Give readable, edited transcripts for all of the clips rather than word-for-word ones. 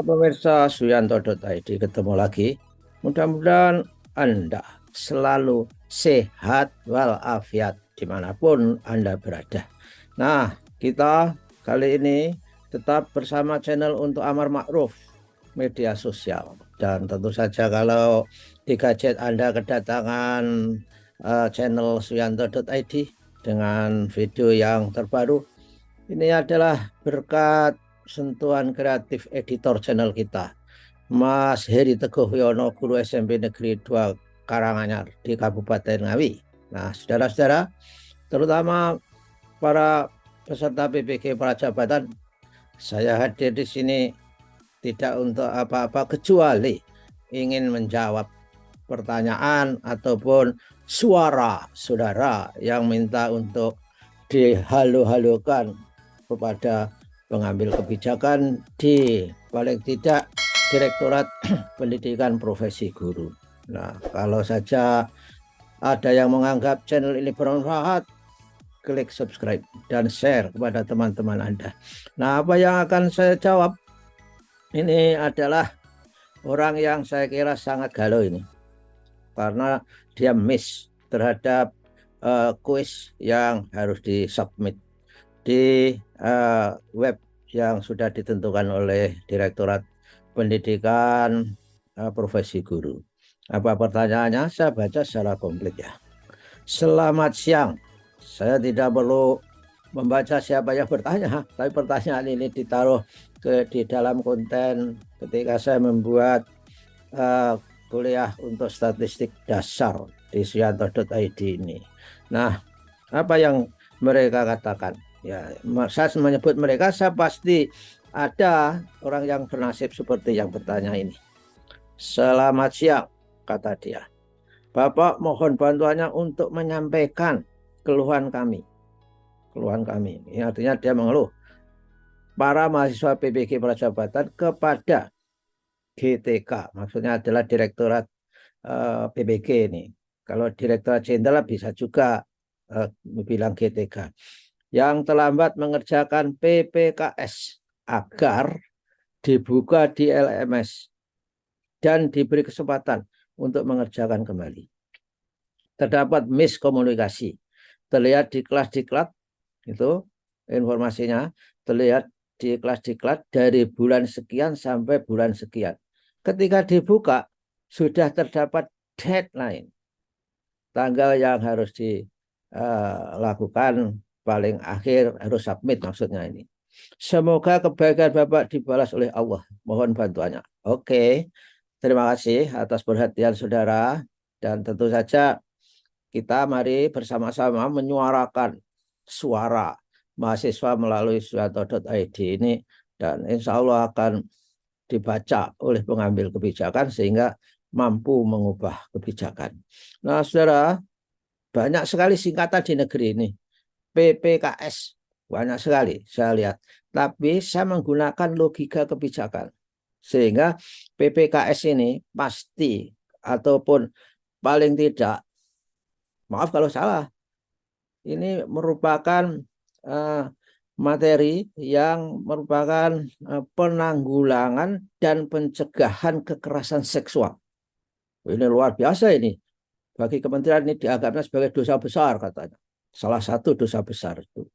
Halo pemirsa Suyanto.id, ketemu lagi. Mudah-mudahan Anda selalu sehat walafiat dimanapun Anda berada. Nah, kita kali ini tetap bersama channel untuk Amar Ma'ruf media sosial. Dan tentu saja kalau di gadget Anda kedatangan channel Suyanto.id dengan video yang terbaru, ini adalah berkat sentuhan kreatif editor channel kita, Mas Heri Teguh Wiono, guru SMP Negeri 2 Karanganyar di Kabupaten Ngawi. Nah, saudara-saudara, terutama para peserta PPG Prajabatan, saya hadir di sini tidak untuk apa-apa kecuali ingin menjawab pertanyaan ataupun suara saudara yang minta untuk dihalu-halukan kepada pengambil kebijakan di paling tidak Direktorat Pendidikan Profesi Guru. Nah, kalau saja ada yang menganggap channel ini bermanfaat, klik subscribe dan share kepada teman-teman Anda. Nah, apa yang akan saya jawab ini adalah orang yang saya kira sangat galau ini, karena dia miss terhadap kuis yang harus disubmit di web yang sudah ditentukan oleh Direktorat Pendidikan Profesi Guru. Apa pertanyaannya? Saya baca secara komplit ya. Selamat siang. Saya tidak perlu membaca siapa yang bertanya, tapi pertanyaan ini ditaruh di dalam konten ketika saya membuat kuliah untuk statistik dasar di Suyanto.id ini. Nah, apa yang mereka katakan? Ya, saya menyebut mereka, saya pasti ada orang yang bernasib seperti yang bertanya ini. Selamat siang, kata dia. Bapak mohon bantuannya untuk menyampaikan keluhan kami. Keluhan kami. Ini artinya dia mengeluh para mahasiswa PPG Prajabatan kepada GTK. Maksudnya adalah Direktorat PPG ini. Kalau Direktorat Jenderal bisa juga bilang GTK. Yang terlambat mengerjakan PPKS agar dibuka di LMS dan diberi kesempatan untuk mengerjakan kembali. Terdapat miskomunikasi, terlihat di kelas diklat, itu informasinya terlihat di kelas diklat dari bulan sekian sampai bulan sekian. Ketika dibuka sudah terdapat deadline, tanggal yang harus dilakukan paling akhir harus submit, maksudnya ini. Semoga kebaikan Bapak dibalas oleh Allah. Mohon bantuannya. Oke, terima kasih atas perhatian saudara. Dan tentu saja kita mari bersama-sama menyuarakan suara mahasiswa melalui suyanto.id ini. Dan insya Allah akan dibaca oleh pengambil kebijakan sehingga mampu mengubah kebijakan. Nah, saudara, banyak sekali singkatan di negeri ini. PPKS banyak sekali saya lihat, tapi saya menggunakan logika kebijakan sehingga PPKS ini pasti ataupun paling tidak, maaf kalau salah, ini merupakan materi yang merupakan penanggulangan dan pencegahan kekerasan seksual. Ini luar biasa ini. Bagi kementerian ini dianggapnya sebagai dosa besar katanya. Salah satu dosa besar itu.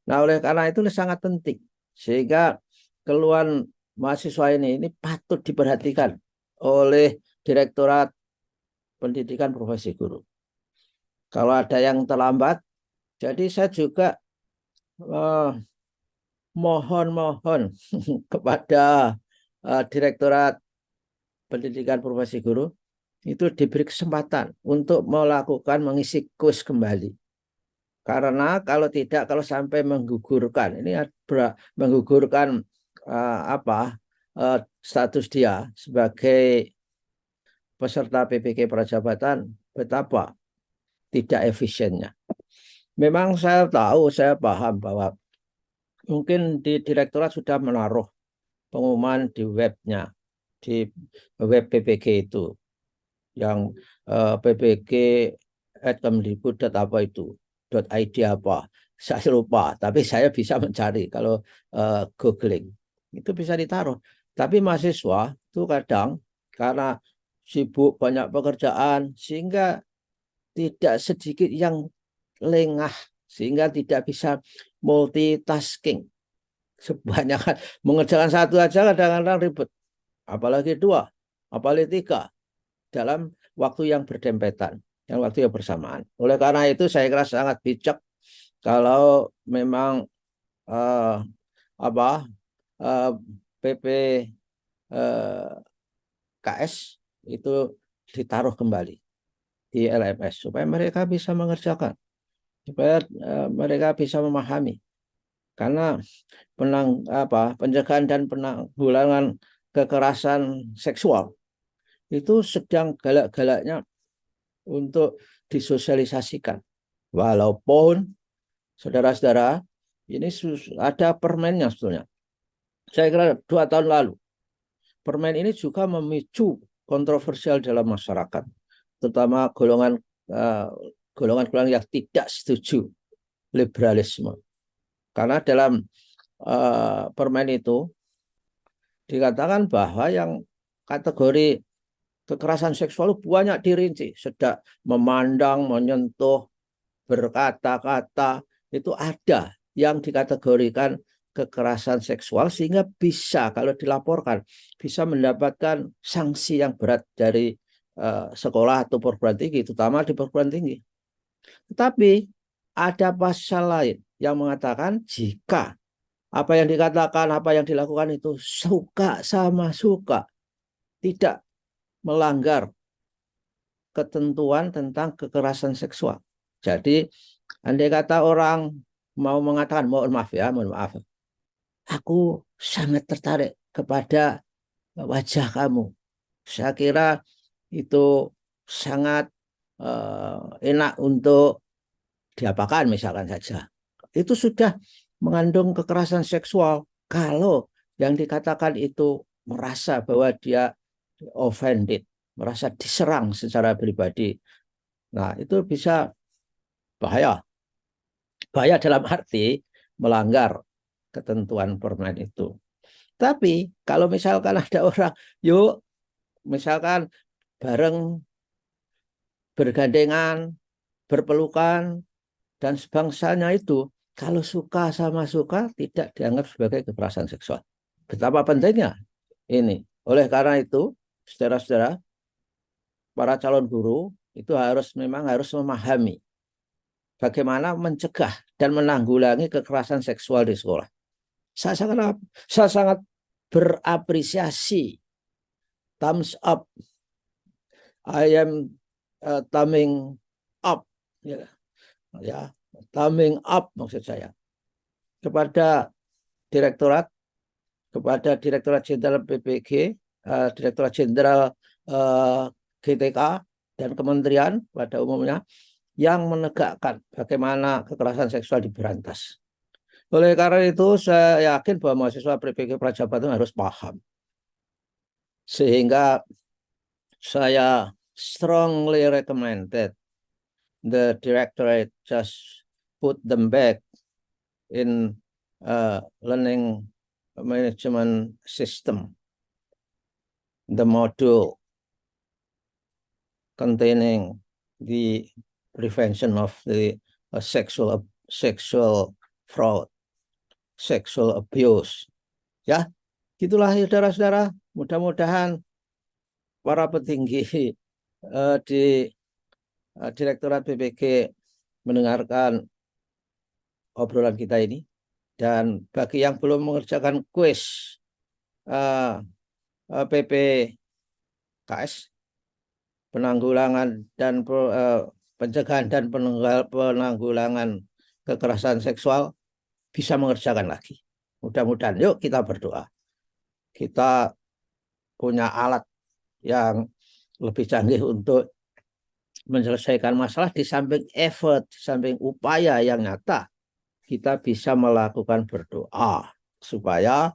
Nah, oleh karena itu sangat penting sehingga keluhan mahasiswa ini patut diperhatikan oleh Direktorat Pendidikan Profesi Guru. Kalau ada yang terlambat, jadi saya juga mohon kepada Direktorat Pendidikan Profesi Guru itu diberi kesempatan untuk melakukan mengisi kuis kembali. Karena kalau tidak, kalau sampai menggugurkan, ini menggugurkan status dia sebagai peserta PPG Prajabatan, betapa tidak efisiennya. Memang saya tahu, saya paham bahwa mungkin di direktorat sudah menaruh pengumuman di webnya, di web PPG itu, yang ppg@kemdikbud apa itu .id apa, saya lupa, tapi saya bisa mencari kalau googling itu bisa ditaruh. Tapi mahasiswa itu kadang karena sibuk banyak pekerjaan sehingga tidak sedikit yang lengah, sehingga tidak bisa multitasking. Sebanyak mengerjakan satu aja kadang-kadang ribet, apalagi dua, apalagi tiga dalam waktu yang berdempetan, yang waktu yang bersamaan. Oleh karena itu saya kira sangat bijak kalau memang eh, apa PP KS itu ditaruh kembali di LMS supaya mereka bisa mengerjakan, supaya mereka bisa memahami. Karena pencegahan dan penanggulangan kekerasan seksual itu sedang galak-galaknya untuk disosialisasikan. Walaupun saudara-saudara ini ada permennya sebetulnya. Saya kira 2 tahun lalu permen ini juga memicu kontroversial dalam masyarakat, terutama golongan-golongan yang tidak setuju liberalisme. Karena dalam permen itu dikatakan bahwa yang kategori kekerasan seksual banyak dirinci, sedang memandang, menyentuh, berkata-kata, itu ada yang dikategorikan kekerasan seksual sehingga bisa kalau dilaporkan bisa mendapatkan sanksi yang berat dari sekolah atau perguruan tinggi, terutama di perguruan tinggi. Tetapi ada pasal lain yang mengatakan jika apa yang dikatakan, apa yang dilakukan itu suka sama suka, tidak melanggar ketentuan tentang kekerasan seksual. Jadi andai kata orang mau mengatakan, mohon maaf, aku sangat tertarik kepada wajah kamu. Saya kira itu sangat enak untuk diapakan misalkan saja. Itu sudah mengandung kekerasan seksual kalau yang dikatakan itu merasa bahwa dia offended, merasa diserang secara pribadi. Nah, itu bisa bahaya. Bahaya dalam arti melanggar ketentuan permen itu. Tapi kalau misalkan ada orang, yuk misalkan bareng bergandengan, berpelukan, dan sebangsanya itu, kalau suka sama suka tidak dianggap sebagai kekerasan seksual. Betapa pentingnya ini. Oleh karena itu, saudara-saudara, para calon guru itu memang harus memahami bagaimana mencegah dan menanggulangi kekerasan seksual di sekolah. Saya sangat berapresiasi, thumbs up, I am thumbing up, ya, thumbing up maksud saya kepada direktorat, kepada Direktorat Jenderal PPG, Direktorat Jenderal GTK dan kementerian pada umumnya yang menegakkan bagaimana kekerasan seksual diberantas. Oleh karena itu saya yakin bahwa mahasiswa PPG Praja Batu harus paham. Sehingga saya strongly recommended the directorate just put them back in learning management system, the module containing the prevention of the sexual fraud, sexual abuse. Ya, gitulah saudara-saudara. Mudah-mudahan para petinggi di Direktorat PPG mendengarkan obrolan kita ini. Dan bagi yang belum mengerjakan kuis PPKS, penanggulangan dan pencegahan dan penanggulangan kekerasan seksual, bisa mengerjakan lagi. Mudah-mudahan, yuk kita berdoa. Kita punya alat yang lebih canggih untuk menyelesaikan masalah, di samping effort, di samping upaya yang nyata, kita bisa melakukan berdoa supaya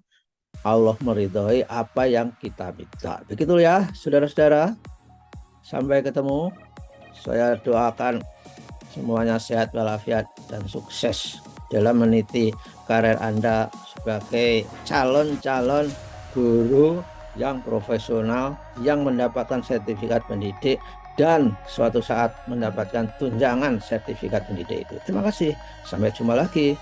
Allah meridhoi apa yang kita minta. Begitu ya, saudara-saudara. Sampai ketemu. Saya doakan semuanya sehat walafiat dan sukses dalam meniti karir Anda sebagai calon-calon guru yang profesional, yang mendapatkan sertifikat pendidik, dan suatu saat mendapatkan tunjangan sertifikat pendidik itu. Terima kasih. Sampai jumpa lagi.